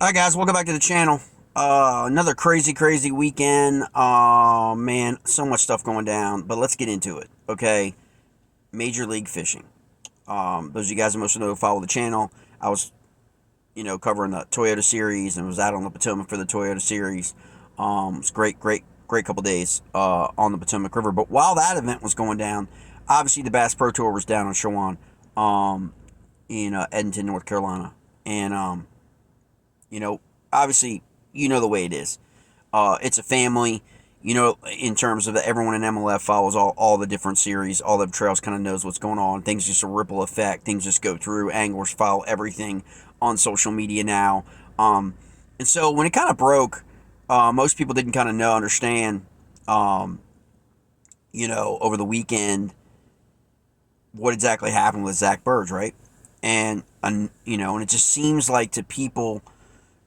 Hi guys, welcome back to the channel. Another crazy weekend. Man, so much stuff going down, but let's get into it. Okay, Major League Fishing. Those of you guys that most of you know follow the channel. I was, covering the Toyota Series and was out on the Potomac for the Toyota Series. It's great couple days on the Potomac River. But while that event was going down, obviously the Bass Pro Tour was down on Chowan, in Edenton, North Carolina, and you know, obviously, the way it is. It's a family, in terms of that everyone in MLF follows all the different series, all the trails kind of knows what's going on. Things just a ripple effect. Things just go through. Anglers follow everything on social media now. And so when it kind of broke, most people didn't kind of understand, over the weekend, what exactly happened with Zach Birge, right? And it just seems like to people,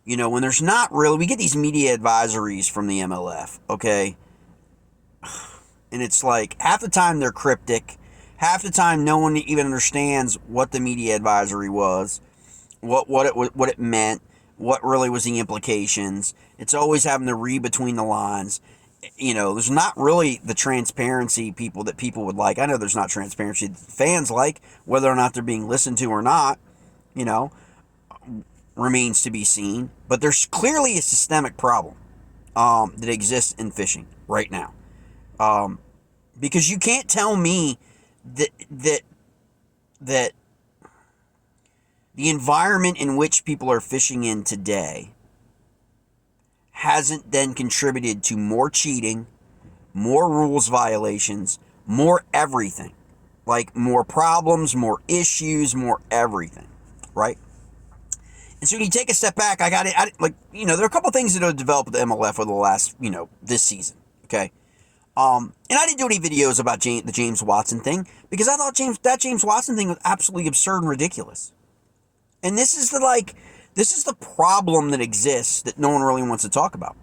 when there's not really, we get these media advisories from the MLF, okay? And it's like half the time they're cryptic, half the time no one even understands what the media advisory was, what it meant, what really was the implications. It's always having to read between the lines. There's not really the transparency that people would like. I know there's not transparency that fans like, whether or not they're being listened to or not, you know remains to be seen. But there's clearly a systemic problem that exists in fishing right now, because you can't tell me that the environment in which people are fishing in today hasn't then contributed to more cheating, more rules violations, more everything, like more problems, more issues, more everything, right? And so when you take a step back, there are a couple things that have developed with the MLF over the last, this season, okay? And I didn't do any videos about the James Watson thing because I thought James Watson thing was absolutely absurd and ridiculous. And this is the problem that exists that no one really wants to talk about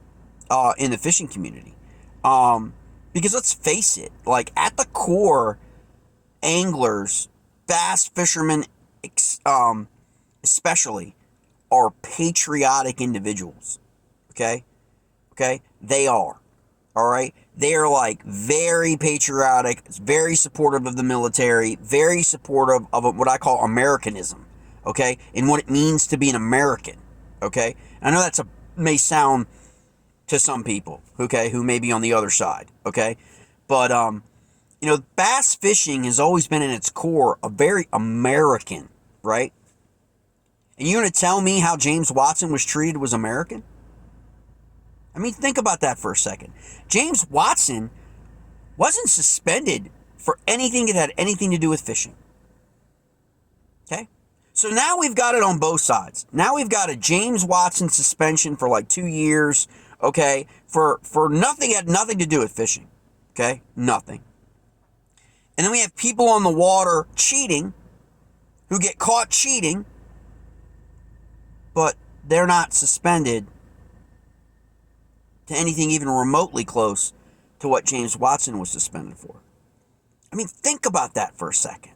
in the fishing community. Because let's face it, like at the core, anglers, bass fishermen, especially, are patriotic individuals. Okay, they are. All right, they are like very patriotic, very supportive of the military, very supportive of what I call Americanism. Okay, and what it means to be an American. Okay, I know may sound to some people, okay, who may be on the other side. Okay, but bass fishing has always been in its core a very American, right? And you're going to tell me how James Watson was treated was American? I mean, think about that for a second. James Watson wasn't suspended for anything that had anything to do with fishing. Okay? So now we've got it on both sides. Now we've got a James Watson suspension for like 2 years, okay, for nothing, had nothing to do with fishing. Okay? Nothing. And then we have people on the water cheating who get caught cheating, but they're not suspended to anything even remotely close to what James Watson was suspended for. I mean, think about that for a second.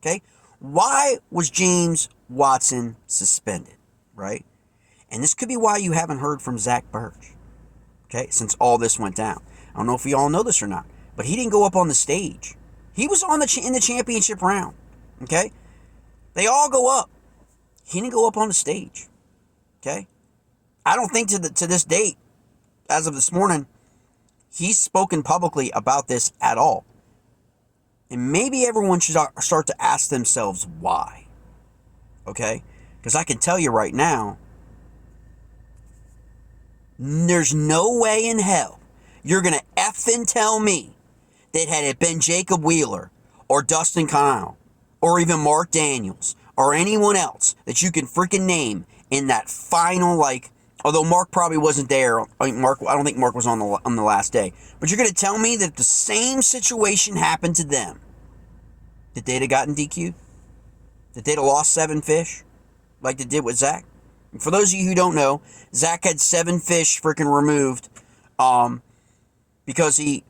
Okay? Why was James Watson suspended, right? And this could be why you haven't heard from Zach Birge, okay, since all this went down. I don't know if you all know this or not, but he didn't go up on the stage. He was in the championship round, okay? They all go up. He didn't go up on the stage, okay? I don't think to this date, as of this morning, he's spoken publicly about this at all. And maybe everyone should start to ask themselves why. Okay? Because I can tell you right now, there's no way in hell you're going to effing tell me that had it been Jacob Wheeler or Dustin Connell or even Mark Daniels or anyone else that you can freaking name in that final, although Mark probably wasn't there. I don't think Mark was on the last day. But you're going to tell me that if the same situation happened to them, that they'd have gotten DQ'd? That they'd have lost 7 fish? Like they did with Zack? And for those of you who don't know, Zack had 7 fish freaking removed because he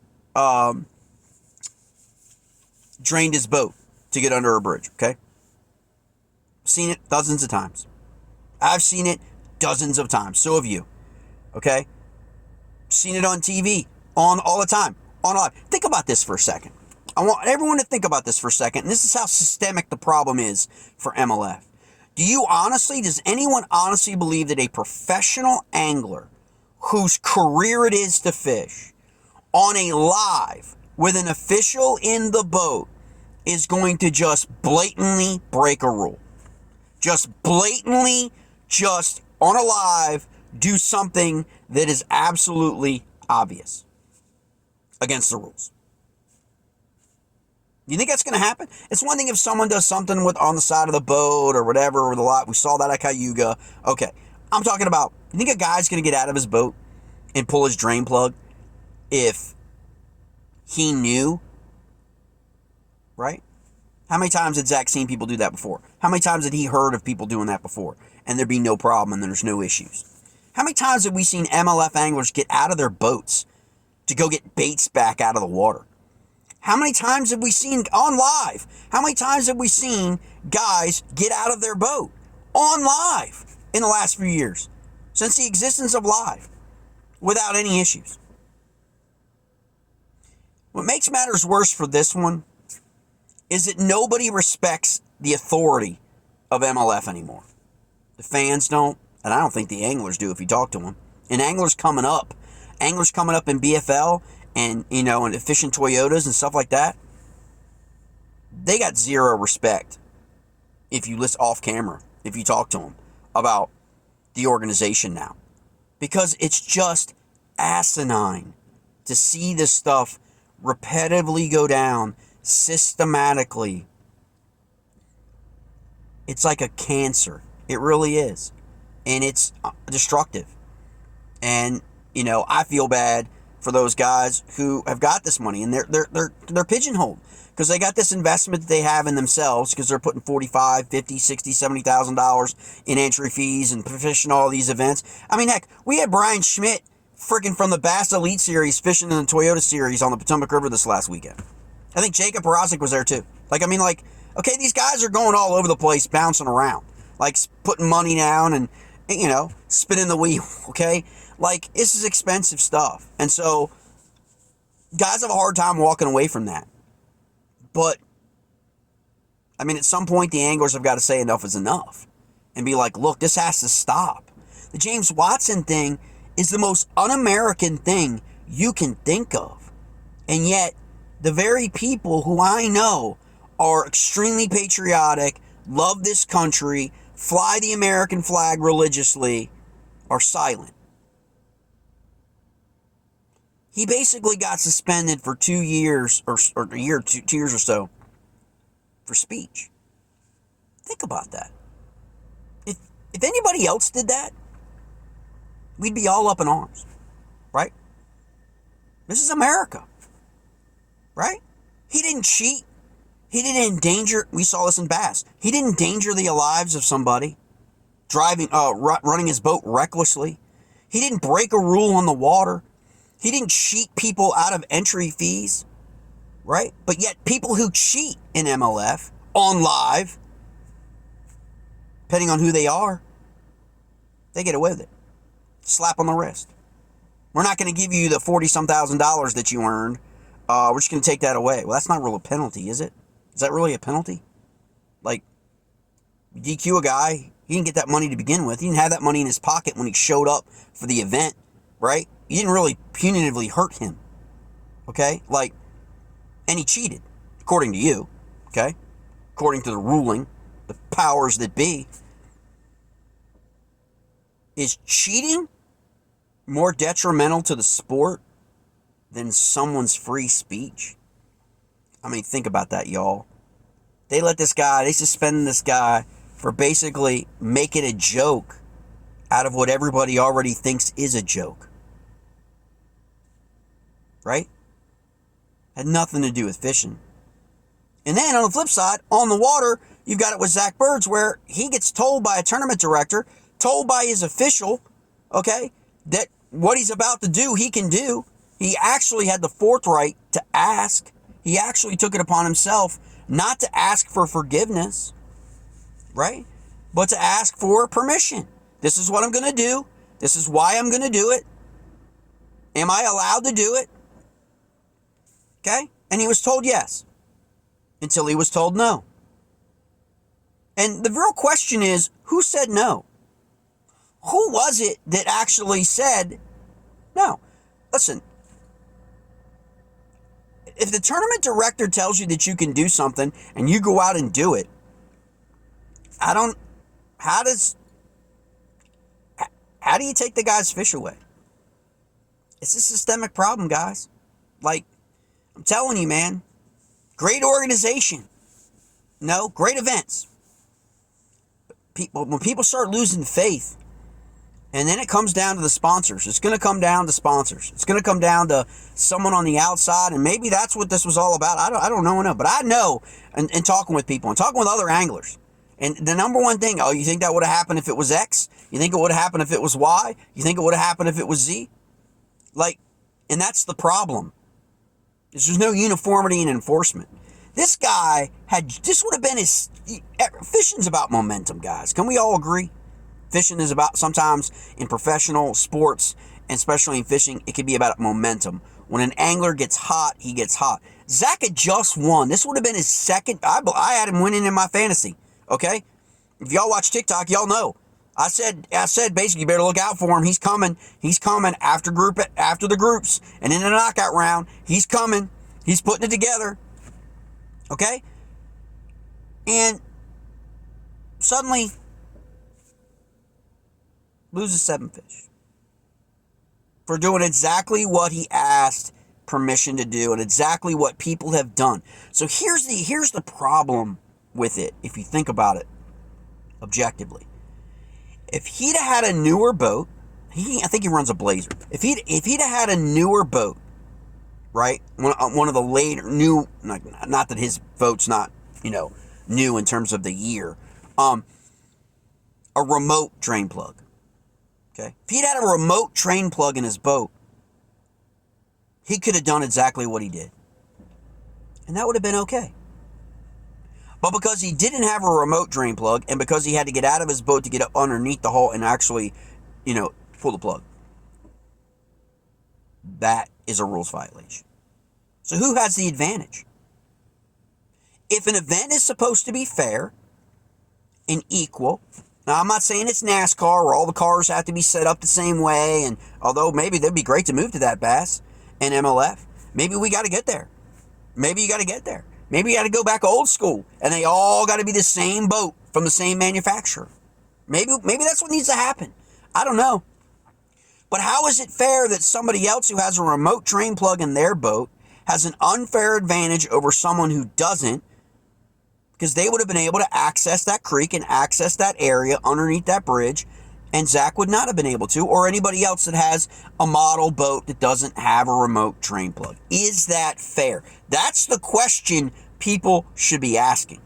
drained his boat to get under a bridge, okay? Seen it dozens of times. I've seen it dozens of times. So have you. Okay? Seen it on TV, on all the time, on live. Think about this for a second. I want everyone to think about this for a second. And this is how systemic the problem is for MLF. Does anyone honestly believe that a professional angler whose career it is to fish on a live with an official in the boat is going to just blatantly break a rule? Just blatantly, just on a live, do something that is absolutely obvious against the rules. You think that's going to happen? It's one thing if someone does something on the side of the boat or whatever, or the lot. We saw that at Cayuga. Okay. I'm talking about, you think a guy's going to get out of his boat and pull his drain plug if he knew? Right? How many times had Zack seen people do that before? How many times had he heard of people doing that before? And there'd be no problem and there's no issues. How many times have we seen MLF anglers get out of their boats to go get baits back out of the water? How many times have we seen on live? How many times have we seen guys get out of their boat on live in the last few years? Since the existence of live, without any issues. What makes matters worse for this one is that nobody respects the authority of MLF anymore. The fans don't, and I don't think the anglers do if you talk to them. And anglers coming up in BFL and, and efficient Toyotas and stuff like that, they got zero respect if you list off camera, if you talk to them about the organization now. Because it's just asinine to see this stuff repetitively go down systematically. It's like a cancer. It really is. And it's destructive. And, I feel bad for those guys who have got this money and they're pigeonholed because they got this investment that they have in themselves because they're putting $45, $50, $60, $70,000 in entry fees and fishing all these events. I mean, heck, we had Brian Schmidt freaking from the Bass Elite Series fishing in the Toyota Series on the Potomac River this last weekend. I think Jacob Porosik was there too. Okay, these guys are going all over the place, bouncing around, putting money down and, spinning the wheel, okay? This is expensive stuff. And so, guys have a hard time walking away from that. But, at some point, the anglers have got to say enough is enough. And be like, look, this has to stop. The James Watson thing is the most un-American thing you can think of. And yet, the very people who I know are extremely patriotic, love this country, fly the American flag religiously, are silent. He basically got suspended for 2 years, or a year, 2 years or so, for speech. Think about that. If anybody else did that, we'd be all up in arms, right? This is America, right? He didn't cheat. He didn't endanger, we saw this in Bass. He didn't endanger the lives of somebody, running his boat recklessly. He didn't break a rule on the water. He didn't cheat people out of entry fees, right? But yet people who cheat in MLF on live, depending on who they are, they get away with it. Slap on the wrist. We're not going to give you the $40-some thousand that you earned. We're just going to take that away. Well, that's not really a penalty, is it? Is that really a penalty? DQ a guy, he didn't get that money to begin with. He didn't have that money in his pocket when he showed up for the event, right? You didn't really punitively hurt him, okay? And he cheated, according to you, okay? According to the ruling, the powers that be. Is cheating more detrimental to the sport than someone's free speech? Think about that, y'all. They suspended this guy for basically making a joke out of what everybody already thinks is a joke. Right? Had nothing to do with fishing. And then on the flip side, on the water, you've got it with Zach Birge where he gets told by a tournament director, told by his official, okay, that what he's about to do, he can do. He actually had the forthright to ask. He actually took it upon himself not to ask for forgiveness, right? But to ask for permission, This is what I'm going to do. This is why I'm going to do it. Am I allowed to do it? Okay? And he was told yes. Until he was told no. And the real question is, who said no? Who was it that actually said no? Listen, if the tournament director tells you that you can do something and you go out and do it, how do you take the guy's fish away? It's a systemic problem, guys. Like, I'm telling you, man, great organization. No, great events. When people start losing faith, and then it comes down to the sponsors. It's going to come down to sponsors. It's going to come down to someone on the outside, and maybe that's what this was all about. I don't know. But I know, and talking with people, and talking with other anglers, and the number one thing, oh, you think that would have happened if it was X? You think it would have happened if it was Y? You think it would have happened if it was Z? Like, and that's the problem. There's no uniformity in enforcement. This guy this would have been his, fishing's about momentum, guys. Can we all agree? Fishing is about, sometimes in professional sports, and especially in fishing, it can be about momentum. When an angler gets hot, he gets hot. Zack had just won. This would have been his second. I had him winning in my fantasy. Okay? If y'all watch TikTok, y'all know. I said basically, you better look out for him. He's coming. He's coming after the groups. And in the knockout round, he's coming. He's putting it together. Okay? And suddenly loses 7 fish for doing exactly what he asked permission to do and exactly what people have done. So here's the problem with it, if you think about it objectively. If he'd have had a newer boat, I think he runs a Blazer. If he'd have had a newer boat, right? One of the later new, not that his boat's not, new in terms of the year. A remote drain plug. Okay? If he'd had a remote drain plug in his boat, he could have done exactly what he did. And that would have been okay. But because he didn't have a remote drain plug, and because he had to get out of his boat to get up underneath the hull and actually, pull the plug, that is a rules violation. So who has the advantage? If an event is supposed to be fair and equal, now I'm not saying it's NASCAR where all the cars have to be set up the same way, and although maybe that'd be great to move to that, Bass and MLF, maybe we got to get there. Maybe you got to get there. Maybe you got to go back old school, and they all got to be the same boat from the same manufacturer. Maybe that's what needs to happen. I don't know. But how is it fair that somebody else who has a remote drain plug in their boat has an unfair advantage over someone who doesn't? Because they would have been able to access that creek and access that area underneath that bridge, and Zack would not have been able to, or anybody else that has a model boat that doesn't have a remote drain plug. Is that fair? That's the question people should be asking.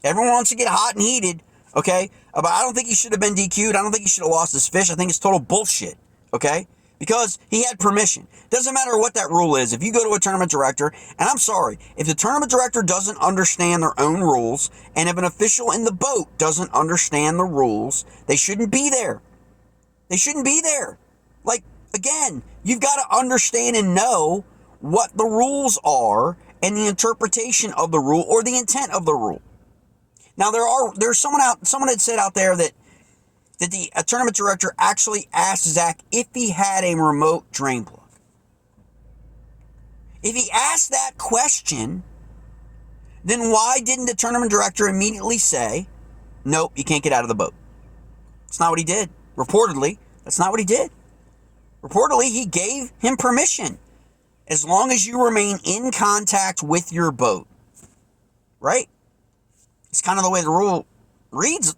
Everyone wants to get hot and heated, okay? But I don't think he should have been DQ'd. I don't think he should have lost his fish. I think it's total bullshit, okay? Because he had permission. Doesn't matter what that rule is. If you go to a tournament director, and I'm sorry, if the tournament director doesn't understand their own rules, and if an official in the boat doesn't understand the rules, they shouldn't be there. They shouldn't be there. Like, again, you've got to understand and know what the rules are and the interpretation of the rule or the intent of the rule. Now, there's someone had said out there that the tournament director actually asked Zack if he had a remote drain plug. If he asked that question, then why didn't the tournament director immediately say, nope, you can't get out of the boat? That's not what he did. Reportedly, that's not what he did. Reportedly, he gave him permission as long as you remain in contact with your boat. Right? It's kind of the way the rule reads,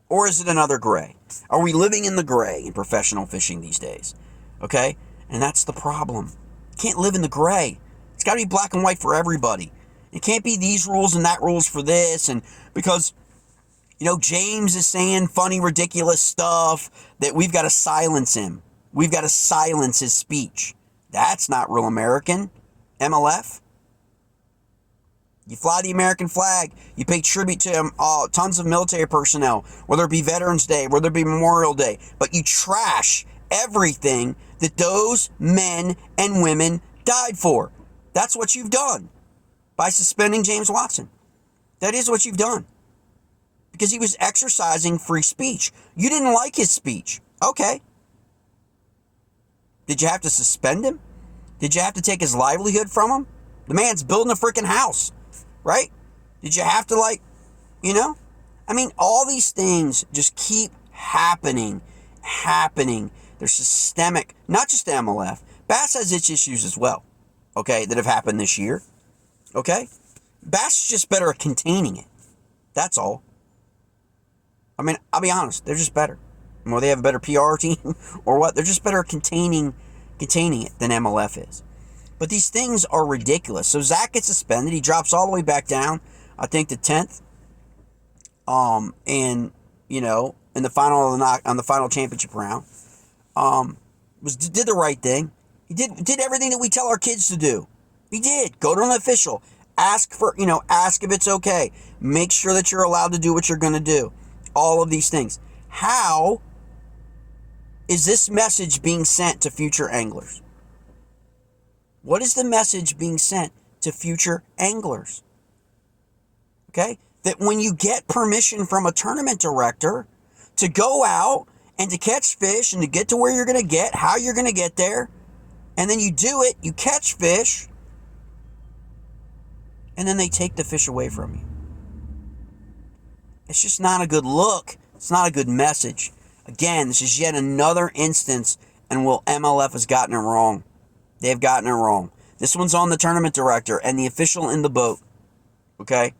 or is it another gray? Are we living in the gray in professional fishing these days? Okay? And that's the problem. You can't live in the gray. It's got to be black and white for everybody. It can't be these rules and that rules for this. And because, James is saying funny, ridiculous stuff that we've got to silence him. We've got to silence his speech. That's not real American. MLF. You fly the American flag. You pay tribute to tons of military personnel, whether it be Veterans Day, whether it be Memorial Day. But you trash everything that those men and women died for. That's what you've done by suspending James Watson. That is what you've done. Because he was exercising free speech. You didn't like his speech. Okay. Did you have to suspend him? Did you have to take his livelihood from him? The man's building a freaking house, right? Did you have to I mean, all these things just keep happening. They're systemic, not just the MLF. Bass has its issues as well, okay, that have happened this year, okay? Bass is just better at containing it. That's all. I mean, I'll be honest, they're just better. Or they have a better PR team or what? They're just better at containing it than MLF is. But these things are ridiculous. So Zack gets suspended. He drops all the way back down, I think, to 10th. In the final on the final championship round. Did the right thing. He did everything that we tell our kids to do. He did. Go to an official. Ask if it's okay. Make sure that you're allowed to do what you're going to do. All of these things. How is this message being sent to future anglers? What is the message being sent to future anglers? Okay? That when you get permission from a tournament director to go out and to catch fish and to get to where you're going to get, how you're going to get there, and then you do it, you catch fish, and then they take the fish away from you. It's just not a good look. It's not a good message. Again, this is yet another instance, and MLF has gotten it wrong. They've gotten it wrong. This one's on the tournament director and the official in the boat. Okay?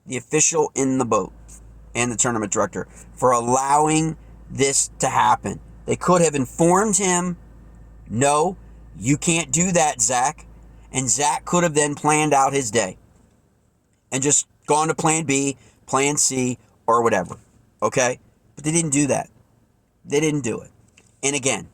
The official in the boat and the tournament director for allowing this to happen. They could have informed him, no, you can't do that, Zack. And Zack could have then planned out his day and just gone to plan B, plan C, or whatever. Okay? But they didn't do that. They didn't do it. And again,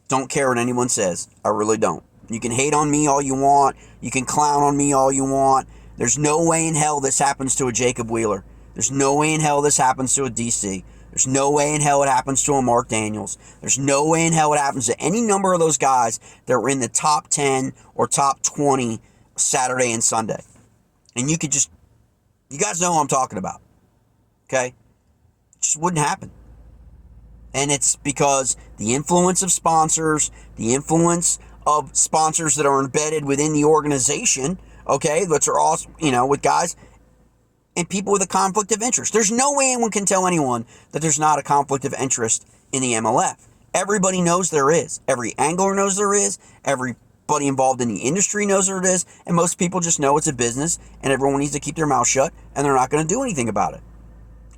don't care what anyone says. I really don't. You can hate on me all you want. You can clown on me all you want. There's no way in hell this happens to a Jacob Wheeler. There's no way in hell this happens to a DC. There's no way in hell it happens to a Mark Daniels. There's no way in hell it happens to any number of those guys that were in the top 10 or top 20 Saturday and Sunday. And you guys know who I'm talking about. Okay? It just wouldn't happen. And it's because the influence of sponsors, the influence of sponsors that are embedded within the organization, okay, which are all, with guys and people with a conflict of interest. There's no way anyone can tell anyone that there's not a conflict of interest in the MLF. Everybody knows there is. Every angler knows there is. Everybody involved in the industry knows there is. And most people just know it's a business and everyone needs to keep their mouth shut and they're not going to do anything about it.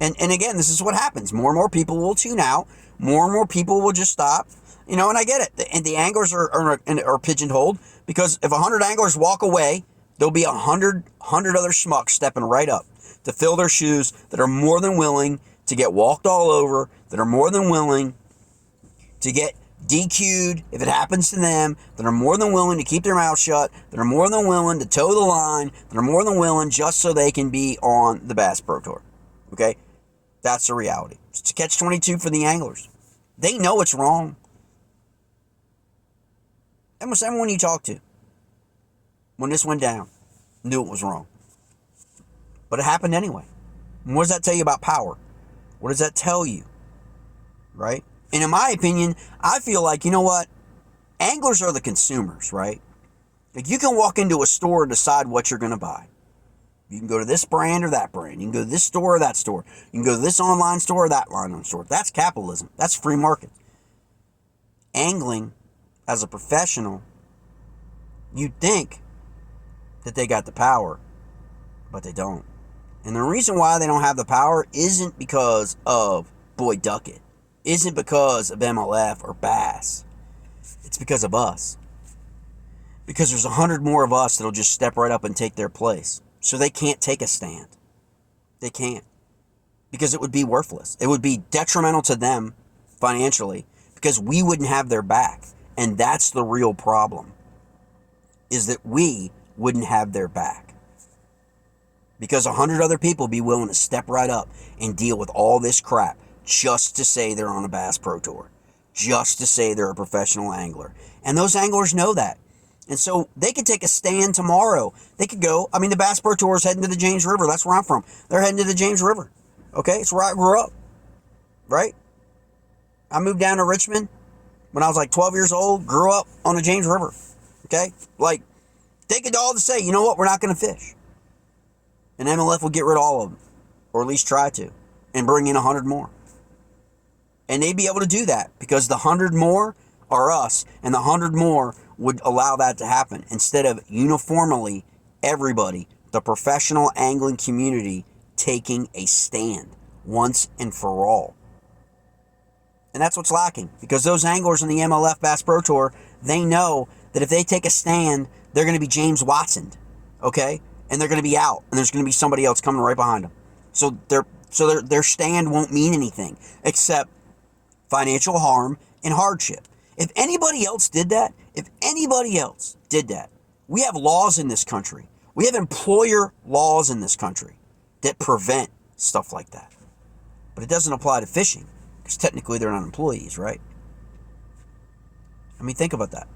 And again, this is what happens. More and more people will tune out. More and more people will just stop. And I get it. And the anglers are pigeonholed because if 100 anglers walk away, there'll be 100 other schmucks stepping right up to fill their shoes that are more than willing to get walked all over, that are more than willing to get DQ'd if it happens to them, that are more than willing to keep their mouth shut, that are more than willing to toe the line, that are more than willing just so they can be on the Bass Pro Tour. Okay? That's the reality. It's a catch-22 for the anglers. They know it's wrong. Almost everyone you talk to, when this went down, knew it was wrong. But it happened anyway. And what does that tell you about power? What does that tell you? Right? And in my opinion, I feel like, you know what? Anglers are the consumers, right? Like you can walk into a store and decide what you're going to buy. You can go to this brand or that brand. You can go to this store or that store. You can go to this online store or that online store. That's capitalism. That's free market. Angling, as a professional, you'd think that they got the power, but they don't. And the reason why they don't have the power isn't because of Boyd Duckett. Isn't because of MLF or Bass. It's because of us. Because there's 100 more of us that'll just step right up and take their place. So they can't take a stand. They can't. Because it would be worthless. It would be detrimental to them financially because we wouldn't have their back. And that's the real problem. Is that we wouldn't have their back. because 100 other people be willing to step right up and deal with all this crap just to say they're on a Bass Pro Tour, just to say they're a professional angler. And those anglers know that. And so they could take a stand tomorrow. They could go, the Bass Pro Tour is heading to the James River. That's where I'm from. They're heading to the James River. Okay? It's where I grew up. Right? I moved down to Richmond when I was like 12 years old, grew up on the James River. Okay? Like, they could all say, you know what, we're not going to fish. And MLF will get rid of all of them. Or at least try to. And bring in 100 more. And they'd be able to do that because the 100 more are us. And the 100 more would allow that to happen. Instead of uniformly everybody, the professional angling community, taking a stand once and for all. And that's what's lacking. Because those anglers on the MLF Bass Pro Tour, they know that if they take a stand, they're going to be James Watsoned. Okay? And they're going to be out. And there's going to be somebody else coming right behind them. So their stand won't mean anything except financial harm and hardship. If anybody else did that, we have laws in this country. We have employer laws in this country that prevent stuff like that. But it doesn't apply to fishing because technically they're not employees, right? Think about that.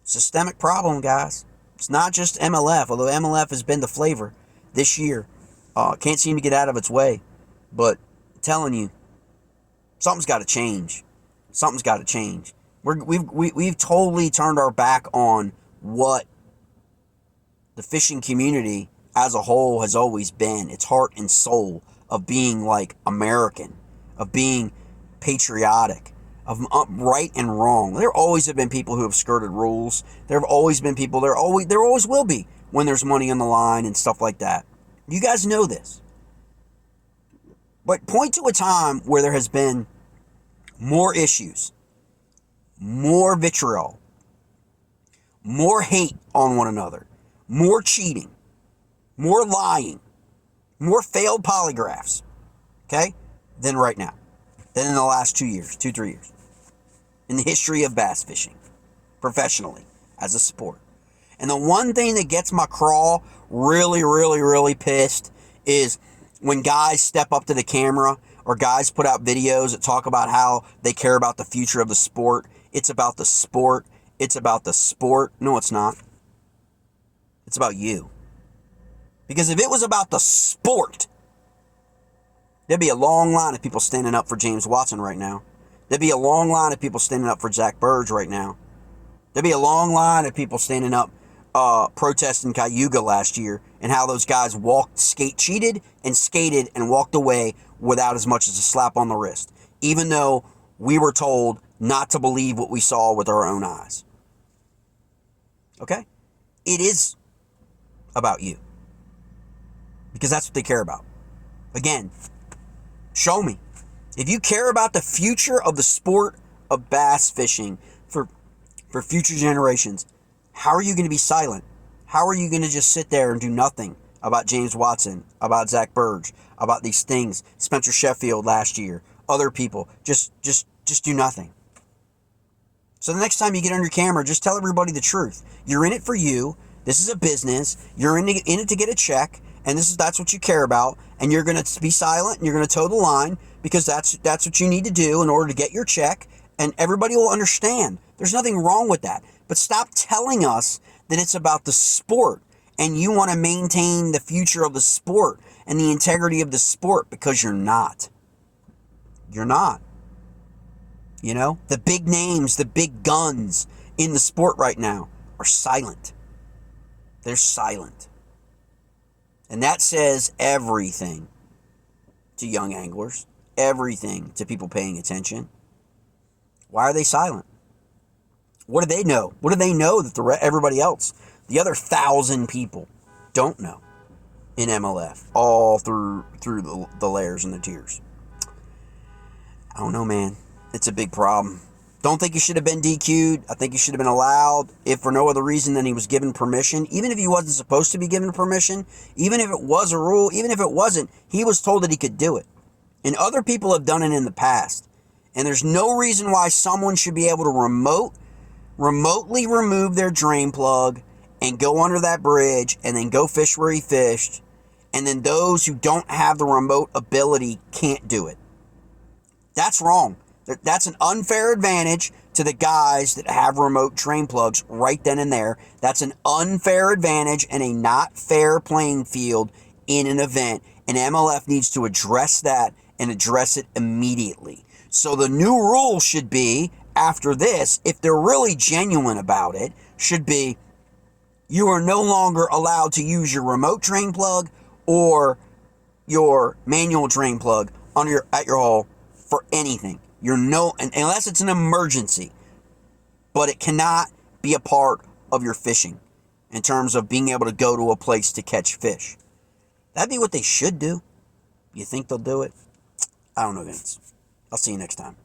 Systemic problem, guys. It's not just MLF, although MLF has been the flavor this year. Can't seem to get out of its way. But I'm telling you, something's got to change. Something's got to change. We've totally turned our back on what the fishing community as a whole has always been. Its heart and soul of being like American, of being patriotic, of right and wrong. There always have been people who have skirted rules. There have always been people. There always will be when there's money on the line and stuff like that. You guys know this. But point to a time where there has been more issues, more vitriol, more hate on one another, more cheating, more lying, more failed polygraphs, okay, than right now, than in the last 3 years, in the history of bass fishing, professionally, as a sport. And the one thing that gets my craw really, really, really pissed is when guys step up to the camera or guys put out videos that talk about how they care about the future of the sport. It's about the sport. It's about the sport. No, it's not. It's about you. Because if it was about the sport, there'd be a long line of people standing up for James Watson right now. There'd be a long line of people standing up for Zach Birge right now. There'd be a long line of people standing up protesting Cayuga last year and how those guys cheated and skated and walked away without as much as a slap on the wrist, even though we were told not to believe what we saw with our own eyes. Okay? It is about you. Because that's what they care about. Again, show me. If you care about the future of the sport of bass fishing for future generations, how are you going to be silent? How are you going to just sit there and do nothing about James Watson, about Zach Birge, about these things, Spencer Sheffield last year, other people? Just do nothing. So the next time you get on your camera, just tell everybody the truth. You're in it for you. This is a business. You're in it to get a check, and that's what you care about. And you're going to be silent, and you're going to toe the line because that's what you need to do in order to get your check, and everybody will understand. There's nothing wrong with that. But stop telling us that it's about the sport and you want to maintain the future of the sport and the integrity of the sport, because you're not. You're not. You know, the big names, the big guns in the sport right now are silent. They're silent. And that says everything to young anglers, everything to people paying attention. Why are they silent? What do they know? What do they know that everybody else, the other 1,000 people, don't know in MLF, all through the layers and the tiers? I don't know, man. It's a big problem. Don't think he should have been DQ'd. I think he should have been allowed, if for no other reason than he was given permission. Even if he wasn't supposed to be given permission, even if it was a rule, even if it wasn't, he was told that he could do it. And other people have done it in the past. And there's no reason why someone should be able to remotely remove their drain plug and go under that bridge and then go fish where he fished. And then those who don't have the remote ability can't do it. That's wrong. That's an unfair advantage to the guys that have remote drain plugs right then and there. That's an unfair advantage and a not fair playing field in an event. And MLF needs to address that and address it immediately. So the new rule should be, after this, if they're really genuine about it, should be you are no longer allowed to use your remote drain plug or your manual drain plug at your hole for anything. Unless it's an emergency, but it cannot be a part of your fishing in terms of being able to go to a place to catch fish. That'd be what they should do. You think they'll do it? I don't know, Vince. I'll see you next time.